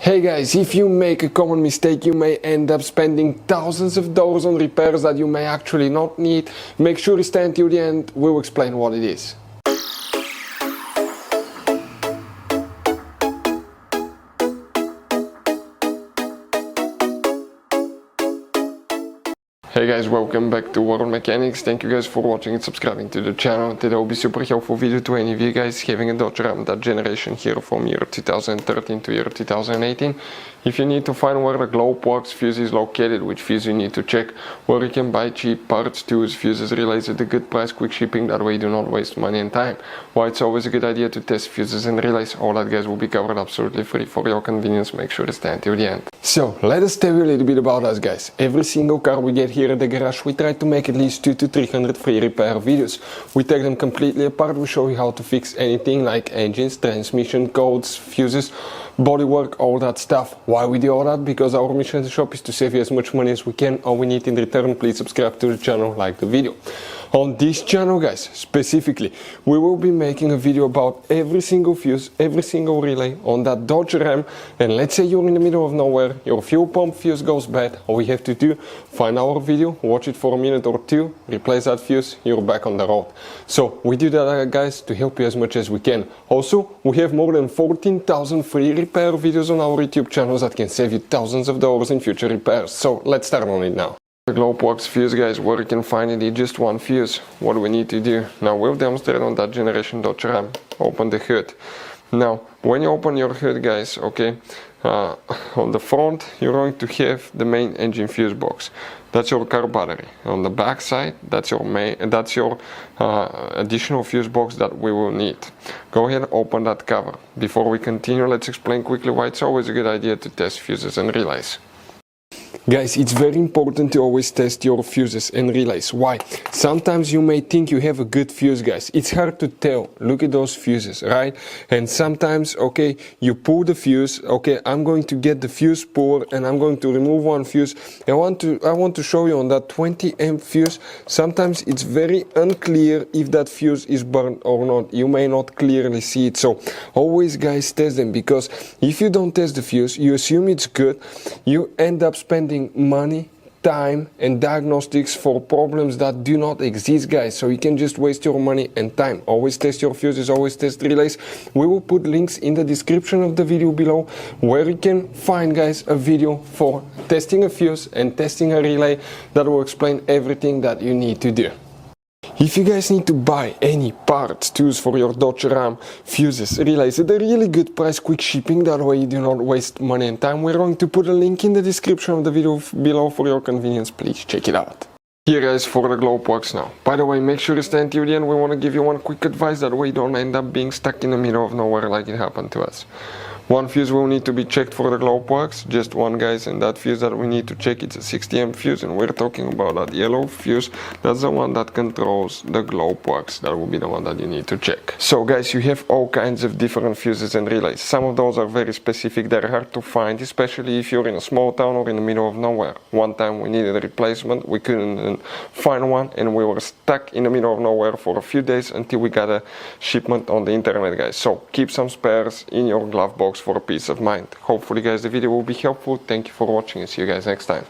Hey guys, if you make a common mistake, you may end up spending thousands of dollars on repairs that you may actually not need. Make sure you stay until the end, we'll explain what it is. Hey guys, welcome back to World Mechanics. Thank you guys for watching and subscribing to the channel. Today will be super helpful video to any of you guys having a Dodge Ram that generation here from year 2013 to year 2018. If you need to find where the glow box fuse is located, which fuse you need to check, where you can buy cheap parts, tools, fuses, relays at a good price, quick shipping, that way you do not waste money and time. Why it's always a good idea to test fuses and relays, all that guys will be covered absolutely free for your convenience. Make sure to stay until the end. So, let us tell you a little bit about us guys. Every single car we get here at the garage, we try to make at least 200 to 300 free repair videos. We take them completely apart, we show you how to fix anything like engines, transmission, codes, fuses, bodywork, all that stuff. Why we do all that? Because our mission in the shop is to save you as much money as we can. All we need in return, please subscribe to the channel, like the video. On this channel guys, specifically, we will be making a video about every single fuse, every single relay on that Dodge Ram. And let's say you're in the middle of nowhere, your fuel pump fuse goes bad, all we have to do, find our video, watch it for a minute or two, replace that fuse, you're back on the road. So we do that guys to help you as much as we can. Also, we have more than 14,000 free repair videos on our YouTube channels that can save you thousands of dollars in future repairs. So let's start on it now. The glow box fuse guys, where you can find it is just one fuse. What do we need to do? Now we'll demonstrate on that generation Dodge Ram. Open the hood. Now when you open your hood guys, okay, on the front you're going to have the main engine fuse box. That's your car battery. On the back side, that's your additional fuse box that we will need. Go ahead and open that cover. Before we continue, let's explain quickly why it's always a good idea to test fuses and relays. Guys, it's very important to always test your fuses and relays. Why? Sometimes you may think you have a good fuse guys. It's hard to tell. Look at those fuses, right? And sometimes, okay, you pull the fuse. Okay, I'm going to get the fuse puller and I'm going to remove one fuse. I want to show you on that 20 amp fuse. Sometimes it's very unclear if that fuse is burned or not. You may not clearly see it. So always guys test them, because if you don't test the fuse, you assume it's good, you end up spending money, time and diagnostics for problems that do not exist guys. So you can just waste your money and time. Always test your fuses, always test relays. We will put links in the description of the video below where you can find guys a video for testing a fuse and testing a relay that will explain everything that you need to do. If you guys need to buy any parts, tools for your Dodge Ram, fuses, relays at a really good price, quick shipping, that way you do not waste money and time, we're going to put a link in the description of the video below for your convenience. Please check it out. Here guys, for the glow box now. By the way, make sure you stay until the end. We want to give you one quick advice, that way you don't end up being stuck in the middle of nowhere like it happened to us. One fuse will need to be checked for the glow box, just one guys, and that fuse that we need to check, it's a 60 amp fuse, and we're talking about that yellow fuse. That's the one that controls the glow box. That will be the one that you need to check. So guys, you have all kinds of different fuses and relays. Some of those are very specific, they're hard to find, especially if you're in a small town or in the middle of nowhere. One time we needed a replacement, we couldn't find one, and we were stuck in the middle of nowhere for a few days until we got a shipment on the internet guys. So keep some spares in your glove box for peace of mind. Hopefully guys the video will be helpful. Thank you for watching and see you guys next time.